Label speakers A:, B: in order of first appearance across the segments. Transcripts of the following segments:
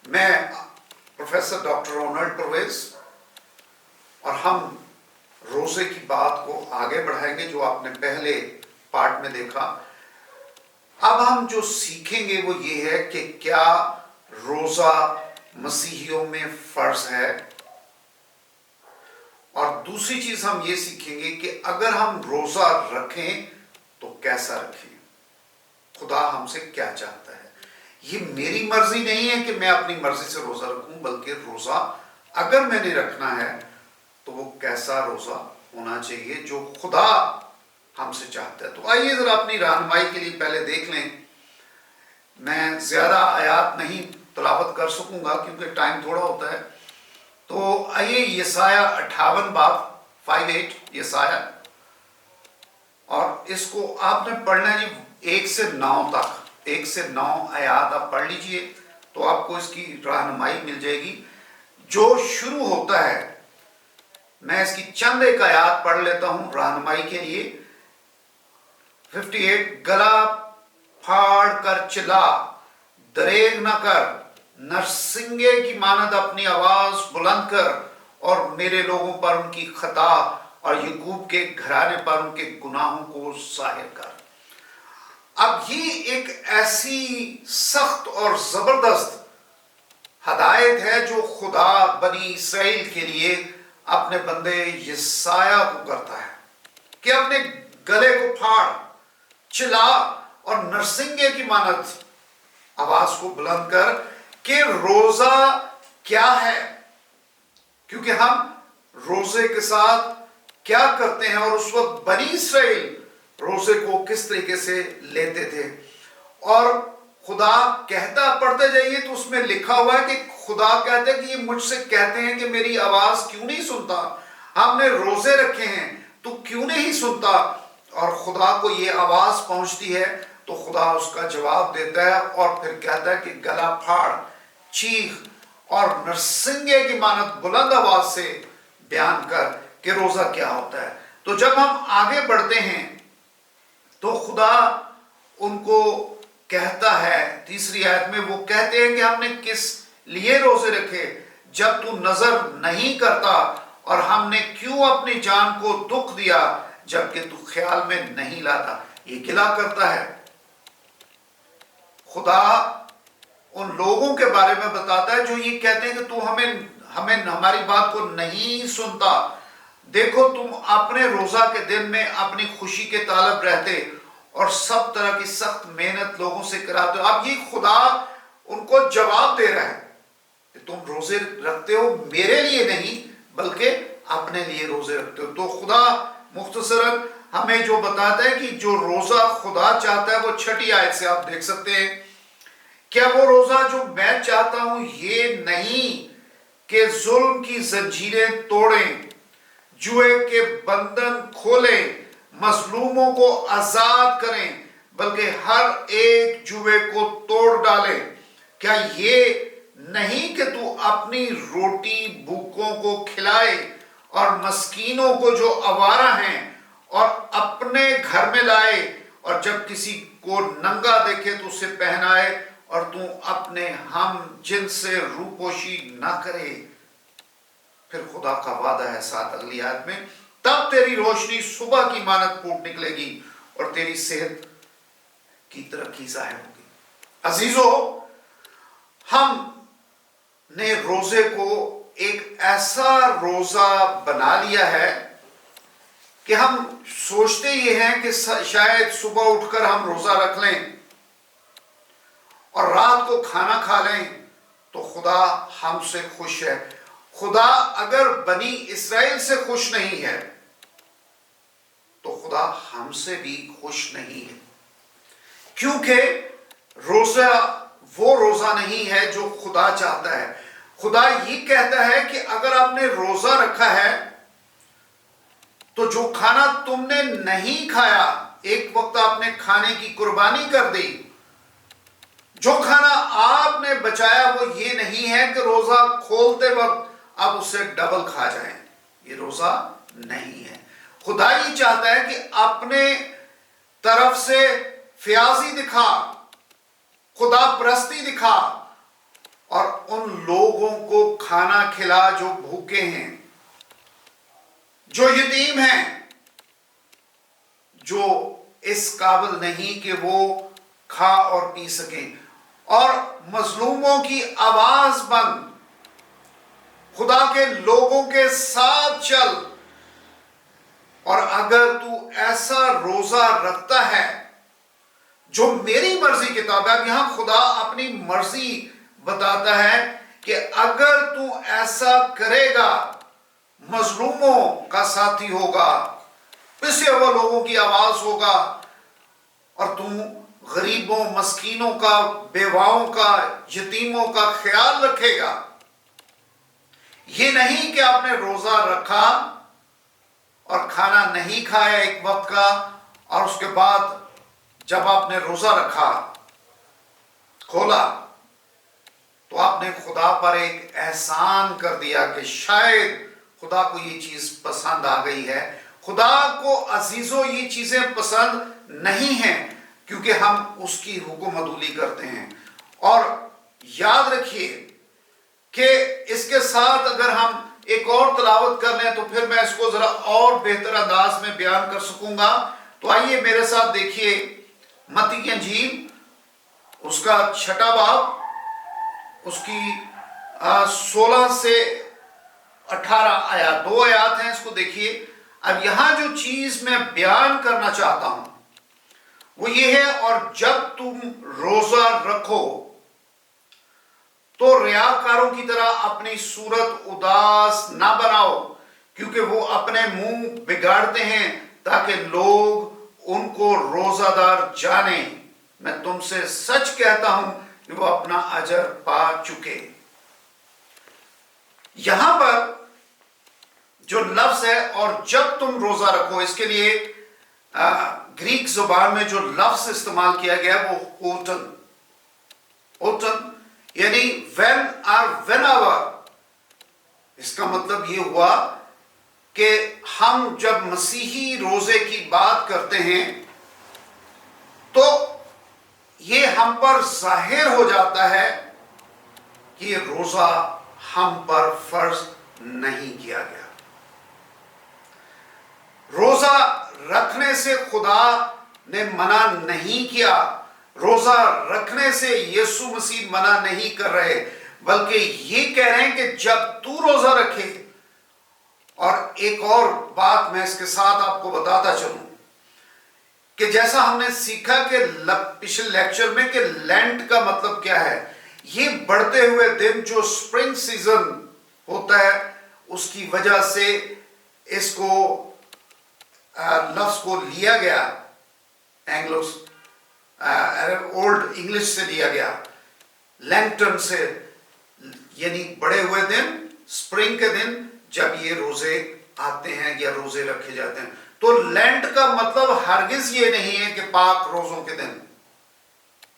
A: میں professor doctor Ronald Pervez, اور ہم روزے کی بات کو آگے بڑھائیں گے جو آپ نے پہلے پارٹ میں دیکھا۔ اب ہم جو سیکھیں گے وہ یہ ہے کہ کیا روزہ مسیحیوں میں فرض ہے، اور دوسری چیز ہم یہ سیکھیں گے کہ اگر ہم روزہ رکھیں تو کیسا رکھیں، خدا ہم سے کیا چاہتا ہے۔ یہ میری مرضی نہیں ہے کہ میں اپنی مرضی سے روزہ رکھوں، بلکہ روزہ اگر میں نے رکھنا ہے تو وہ کیسا روزہ ہونا چاہیے جو خدا ہم سے چاہتا ہے۔ تو آئیے ذرا اپنی رہنمائی کے لیے پہلے دیکھ لیں۔ میں زیادہ آیات نہیں تلاوت کر سکوں گا کیونکہ ٹائم تھوڑا ہوتا ہے، تو آئیے یسایہ 58 باب 58 یسایہ، اور اس کو آپ نے پڑھنا ہے 1 سے 9 تک، 1 سے 9 آیات آپ پڑھ لیجئے تو آپ کو اس کی رہنمائی مل جائے گی۔ جو شروع ہوتا ہے، میں اس کی چند ایک آیات پڑھ لیتا ہوں رہنمائی کے لیے۔ 58 گلا پھاڑ کر چلا، دریغ نہ کر، نرسنگے کی مانند اپنی آواز بلند کر، اور میرے لوگوں پر ان کی خطا اور یعقوب کے گھرانے پر ان کے گناہوں کو ظاہر کر۔ اب یہ ایک ایسی سخت اور زبردست ہدایت ہے جو خدا بنی اسرائیل کے لیے اپنے بندے یسایہ کو کرتا ہے کہ اپنے گلے کو پھاڑ، چلا اور نرسنگے کی مانند آواز کو بلند کر کہ روزہ کیا ہے، کیونکہ ہم روزے کے ساتھ کیا کرتے ہیں، اور اس وقت بنی اسرائیل روزے کو کس طریقے سے لیتے تھے۔ اور خدا کہتا، پڑھتے جائیے تو اس میں لکھا ہوا ہے کہ خدا کہتا ہے کہ یہ مجھ سے کہتے ہیں کہ میری آواز کیوں نہیں سنتا، ہم نے روزے رکھے ہیں تو کیوں نہیں سنتا۔ اور خدا کو یہ آواز پہنچتی ہے تو خدا اس کا جواب دیتا ہے اور پھر کہتا ہے کہ گلا پھاڑ، چیخ اور نرسنگے کی مانند بلند آواز سے بیان کر کہ روزہ کیا ہوتا ہے۔ تو جب ہم آگے بڑھتے ہیں تو خدا ان کو کہتا ہے، تیسری آیت میں وہ کہتے ہیں کہ ہم نے کس لیے روزے رکھے جب تو نظر نہیں کرتا، اور ہم نے کیوں اپنی جان کو دکھ دیا جبکہ تو خیال میں نہیں لاتا۔ یہ گلہ کرتا ہے، خدا ان لوگوں کے بارے میں بتاتا ہے جو یہ کہتے ہیں کہ تو ہمیں ہماری بات کو نہیں سنتا۔ دیکھو تم اپنے روزہ کے دن میں اپنی خوشی کے طالب رہتے اور سب طرح کی سخت محنت لوگوں سے کراتے ہو۔ اب یہ خدا ان کو جواب دے رہا ہے کہ تم روزے رکھتے ہو میرے لیے نہیں بلکہ اپنے لیے روزے رکھتے ہو۔ تو خدا مختصراً ہمیں جو بتاتا ہے کہ جو روزہ خدا چاہتا ہے وہ 6 آیت سے آپ دیکھ سکتے ہیں۔ کیا وہ روزہ جو میں چاہتا ہوں یہ نہیں کہ ظلم کی زنجیریں توڑیں، جوئے کے بندھن کھولیں، مظلوموں کو آزاد کریں، بلکہ ہر ایک جوئے کو توڑ ڈالیں۔ کیا یہ نہیں کہ تو اپنی روٹی بھوکوں کو کھلائے اور مسکینوں کو جو آوارہ ہیں اور اپنے گھر میں لائے، اور جب کسی کو ننگا دیکھے تو اسے پہنائے، اور تو اپنے ہم جن سے روپوشی نہ کرے۔ پھر خدا کا وعدہ ہے 7 اگلی آیت میں، تب تیری روشنی صبح کی مانند پھوٹ نکلے گی اور تیری صحت کی ترقی ظاہر ہوگی۔ عزیزو، ہم نے روزے کو ایک ایسا روزہ بنا لیا ہے کہ ہم سوچتے یہ ہیں کہ شاید صبح اٹھ کر ہم روزہ رکھ لیں اور رات کو کھانا کھا لیں تو خدا ہم سے خوش ہے۔ خدا اگر بنی اسرائیل سے خوش نہیں ہے تو خدا ہم سے بھی خوش نہیں ہے، کیونکہ روزہ وہ روزہ نہیں ہے جو خدا چاہتا ہے۔ خدا یہ کہتا ہے کہ اگر آپ نے روزہ رکھا ہے تو جو کھانا تم نے نہیں کھایا، ایک وقت آپ نے کھانے کی قربانی کر دی، جو کھانا آپ نے بچایا وہ یہ نہیں ہے کہ روزہ کھولتے وقت آپ اسے ڈبل کھا جائیں، یہ روزہ نہیں ہے۔ خدا یہ چاہتا ہے کہ اپنے طرف سے فیاضی دکھا، خدا پرستی دکھا، اور ان لوگوں کو کھانا کھلا جو بھوکے ہیں، جو یتیم ہیں، جو اس قابل نہیں کہ وہ کھا اور پی سکیں، اور مظلوموں کی آواز بن، خدا کے لوگوں کے ساتھ چل۔ اور اگر تو ایسا روزہ رکھتا ہے جو میری مرضی کتاب ہے، اب یہاں خدا اپنی مرضی بتاتا ہے کہ اگر تو ایسا کرے گا، مظلوموں کا ساتھی ہوگا، پسے ہوئے لوگوں کی آواز ہوگا، اور تم غریبوں، مسکینوں کا، بیواؤں کا، یتیموں کا خیال رکھے گا۔ یہ نہیں کہ آپ نے روزہ رکھا اور کھانا نہیں کھایا ایک وقت کا، اور اس کے بعد جب آپ نے روزہ رکھا، کھولا، تو آپ نے خدا پر ایک احسان کر دیا کہ شاید خدا کو یہ چیز پسند آ گئی ہے۔ خدا کو عزیزوں یہ چیزیں پسند نہیں ہیں، کیونکہ ہم اس کی حکم عدولی کرتے ہیں۔ اور یاد رکھیے کہ اس کے ساتھ اگر ہم ایک اور تلاوت کر لیں تو پھر میں اس کو ذرا اور بہتر انداز میں بیان کر سکوں گا۔ تو آئیے میرے ساتھ دیکھیے متی کی انجیل، اس کا 6 باب، اس کی 16 سے 18 آیات، 2 آیات ہیں، اس کو دیکھیے۔ اب یہاں جو چیز میں بیان کرنا چاہتا ہوں وہ یہ ہے، اور جب تم روزہ رکھو تو ریاکاروں کی طرح اپنی صورت اداس نہ بناؤ، کیونکہ وہ اپنے منہ بگاڑتے ہیں تاکہ لوگ ان کو روزہ دار جانیں۔ میں تم سے سچ کہتا ہوں کہ وہ اپنا اجر پا چکے۔ یہاں پر جو لفظ ہے اور جب تم روزہ رکھو، اس کے لیے گریک زبان میں جو لفظ استعمال کیا گیا وہ اوٹن یعنی when or whenever۔ اس کا مطلب یہ ہوا کہ ہم جب مسیحی روزے کی بات کرتے ہیں تو یہ ہم پر ظاہر ہو جاتا ہے کہ یہ روزہ ہم پر فرض نہیں کیا گیا۔ روزہ رکھنے سے خدا نے منع نہیں کیا، روزہ رکھنے سے یسوع مسیح منع نہیں کر رہے، بلکہ یہ کہہ رہے ہیں کہ جب تو روزہ رکھے۔ اور ایک اور بات میں اس کے ساتھ آپ کو بتاتا چلوں کہ جیسا ہم نے سیکھا کہ پچھلے لیکچر میں کہ لینٹ کا مطلب کیا ہے، یہ بڑھتے ہوئے دن جو سپرنگ سیزن ہوتا ہے، اس کی وجہ سے اس کو لفظ کو لیا گیا اولڈ انگلش سے لیا گیا، لینٹن سے، یعنی بڑے ہوئے دن، سپرنگ کے دن جب یہ روزے آتے ہیں یا روزے رکھے جاتے ہیں۔ تو لینٹ کا مطلب ہرگز یہ نہیں ہے کہ پاک روزوں کے دن،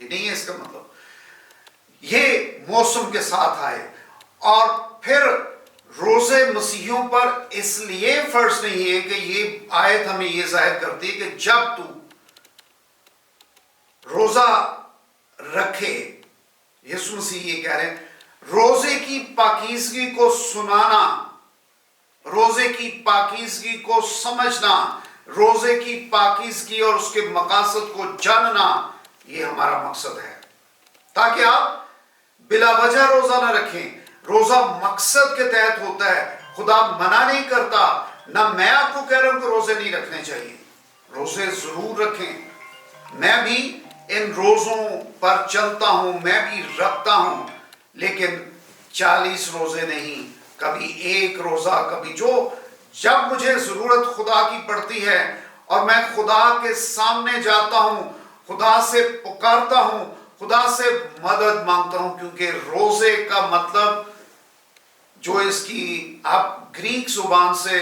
A: یہ نہیں ہے اس کا مطلب۔ یہ موسم کے ساتھ آئے، اور پھر روزے مسیحیوں پر اس لیے فرض نہیں ہے کہ یہ آیت ہمیں یہ ظاہر کرتی ہے کہ جب تو روزہ رکھے، یسوع مسیح یہ کہہ رہے ہیں روزے کی پاکیزگی کو سنانا، روزے کی پاکیزگی کو سمجھنا، روزے کی پاکیزگی اور اس کے مقاصد کو جاننا، یہ ہمارا مقصد ہے، تاکہ آپ بلا وجہ روزہ نہ رکھیں۔ روزہ مقصد کے تحت ہوتا ہے، خدا منع نہیں کرتا۔ نہ میں آپ کو کہہ رہا ہوں کہ روزے نہیں رکھنے چاہیے، روزے ضرور رکھیں۔ میں بھی ان روزوں پر چلتا ہوں، میں بھی رکھتا ہوں، لیکن 40 روزے نہیں، کبھی 1 روزہ، کبھی جب مجھے ضرورت خدا کی پڑتی ہے اور میں خدا کے سامنے جاتا ہوں، خدا سے پکارتا ہوں، خدا سے مدد مانگتا ہوں، کیونکہ روزے کا مطلب جو اس کی آپ گریک زبان سے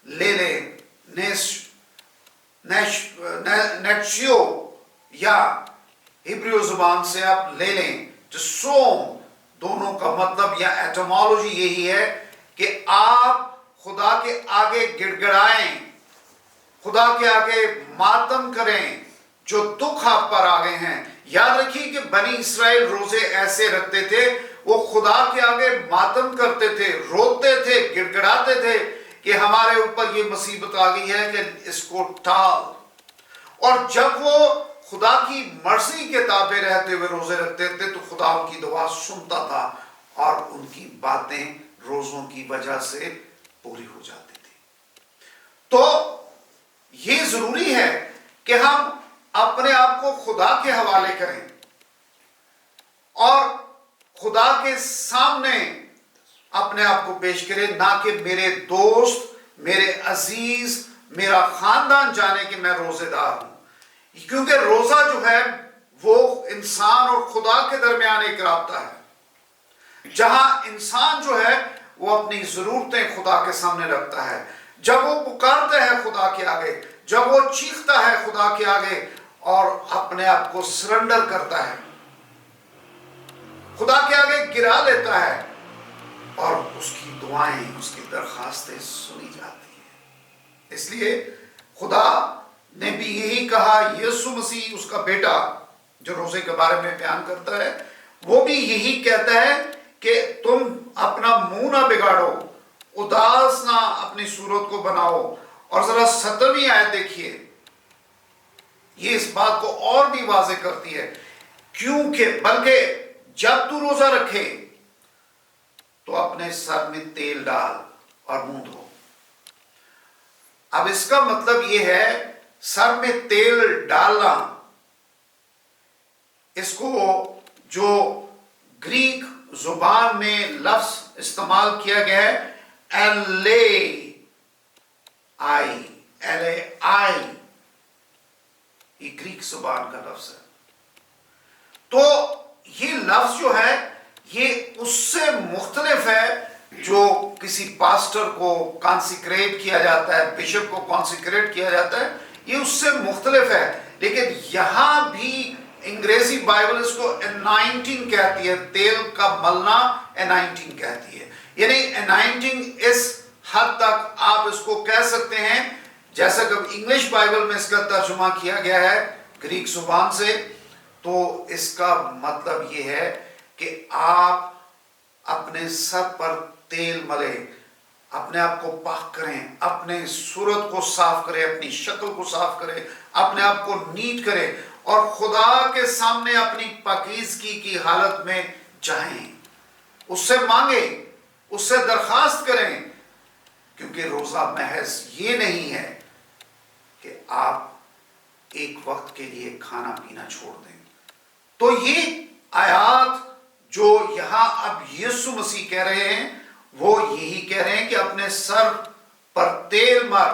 A: لے لیں، نیٹشیو یا ہبریو زبان سے آپ لے لیں، جو سوم، دونوں کا مطلب یا ایٹمالوجی یہی ہے کہ آپ خدا کے آگے گڑ گڑائیں، خدا کے آگے ماتم کریں جو دکھ آپ پر آ گئے ہیں، یاد رکھیے کہ بنی اسرائیل روزے ایسے رکھتے تھے، وہ خدا کے آگے ماتم کرتے تھے، روتے تھے، گڑ گڑاتے تھے کہ ہمارے اوپر یہ مصیبت آ گئی ہے کہ اس کو ٹال. اور جب وہ خدا کی مرضی کے تابع رہتے ہوئے روزے رکھتے تھے تو خدا ان کی دعا سنتا تھا اور ان کی باتیں روزوں کی وجہ سے پوری ہو جاتی تھی. تو یہ ضروری ہے کہ ہم اپنے آپ کو خدا کے حوالے کریں اور خدا کے سامنے اپنے آپ کو پیش کریں، نہ کہ میرے دوست، میرے عزیز، میرا خاندان جانے کہ میں روزے دار ہوں. کیونکہ روزہ جو ہے وہ انسان اور خدا کے درمیان ایک رابطہ ہے، جہاں انسان جو ہے وہ اپنی ضرورتیں خدا کے سامنے رکھتا ہے. جب وہ پکارتا ہے خدا کے آگے، جب وہ چیختا ہے خدا کے آگے اور اپنے آپ کو سرنڈر کرتا ہے، خدا کے آگے گرا لیتا ہے، اور اس کی دعائیں، اس کی درخواستیں سنی جاتی ہیں. اس لیے خدا نے بھی یہی کہا، یسوع مسیح اس کا بیٹا جو روزے کے بارے میں بیان کرتا ہے، وہ بھی یہی کہتا ہے کہ تم اپنا منہ نہ بگاڑو، اداس نہ اپنی صورت کو بناؤ. اور ذرا 17ویں آیت دیکھیے، یہ اس بات کو اور بھی واضح کرتی ہے، کیونکہ بلکہ جب تو روزہ رکھے تو اپنے سر میں تیل ڈال اور منہ دھو. اب اس کا مطلب یہ ہے سر میں تیل ڈالنا، اس کو جو گریک زبان میں لفظ استعمال کیا گیا ہے ایل اے آئی، یہ گریک زبان کا لفظ ہے. تو یہ لفظ جو ہے یہ اس سے مختلف ہے جو کسی پاسٹر کو کانسیکریٹ کیا جاتا ہے، بشپ کو کانسیکریٹ کیا جاتا ہے، یہ اس سے مختلف ہے. لیکن یہاں بھی انگریزی بائبل اس کو انائنٹنگ کہتی ہے، تیل کا ملنا انائنٹنگ کہتی ہے. یعنی انائنٹنگ اس حد تک آپ اس کو کہہ سکتے ہیں جیسا کہ انگلش بائبل میں اس کا ترجمہ کیا گیا ہے گریک زبان سے، تو اس کا مطلب یہ ہے کہ آپ اپنے سر پر تیل ملیں، اپنے آپ کو پاک کریں، اپنے صورت کو صاف کریں، اپنی شکل کو صاف کریں، اپنے آپ کو نیٹ کریں اور خدا کے سامنے اپنی پاکیزگی کی حالت میں جائیں، اس سے مانگیں، اس سے درخواست کریں. کیونکہ روزہ محض یہ نہیں ہے کہ آپ ایک وقت کے لیے کھانا پینا چھوڑ دیں. تو یہ آیات جو یہاں اب یسوع مسیح کہہ رہے ہیں وہ یہی کہہ رہے ہیں کہ اپنے سر پر تیل مر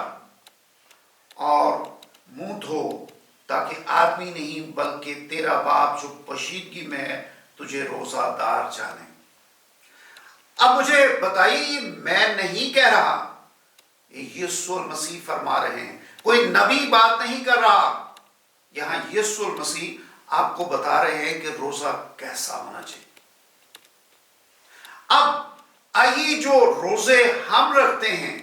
A: اور منہ دھو، تاکہ آدمی نہیں بلکہ تیرا باپ جو پوشیدگی میں ہے تجھے روزہ دار جانے. اب مجھے بتائیے، میں نہیں کہہ رہا، یسوع المسیح فرما رہے ہیں، کوئی نبی بات نہیں کر رہا. یہاں یسوع المسیح آپ کو بتا رہے ہیں کہ روزہ کیسا ہونا چاہیے. اب آئیے جو روزے ہم رکھتے ہیں،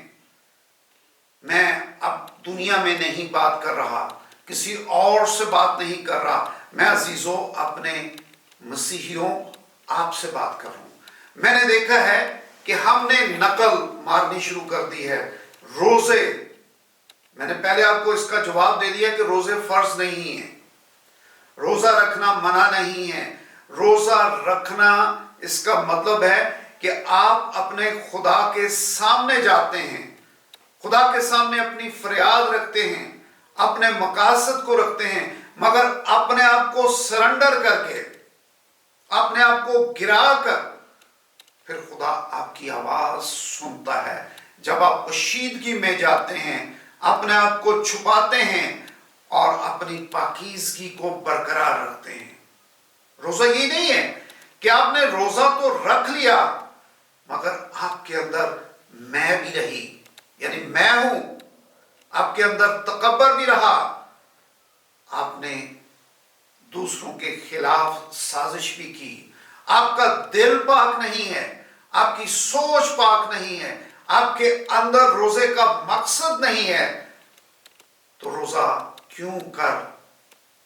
A: میں اب دنیا میں نہیں بات کر رہا، کسی اور سے بات نہیں کر رہا، میں عزیزوں اپنے مسیحیوں آپ سے بات کر رہا ہوں. میں نے دیکھا ہے کہ ہم نے نقل مارنی شروع کر دی ہے. روزے، میں نے پہلے آپ کو اس کا جواب دے دیا کہ روزے فرض نہیں ہیں، روزہ رکھنا منع نہیں ہے. روزہ رکھنا اس کا مطلب ہے کہ آپ اپنے خدا کے سامنے جاتے ہیں، خدا کے سامنے اپنی فریاد رکھتے ہیں، اپنے مقاصد کو رکھتے ہیں، مگر اپنے آپ کو سرنڈر کر کے، اپنے آپ کو گرا کر، پھر خدا آپ کی آواز سنتا ہے. جب آپ پوشیدگی میں جاتے ہیں، اپنے آپ کو چھپاتے ہیں اور اپنی پاکیزگی کو برقرار رکھتے ہیں. روزہ یہ نہیں ہے کہ آپ نے روزہ تو رکھ لیا مگر آپ کے اندر میں بھی رہی، یعنی میں ہوں، آپ کے اندر تکبر بھی رہا، آپ نے دوسروں کے خلاف سازش بھی کی، آپ کا دل پاک نہیں ہے، آپ کی سوچ پاک نہیں ہے، آپ کے اندر روزے کا مقصد نہیں ہے، تو روزہ کیوں کر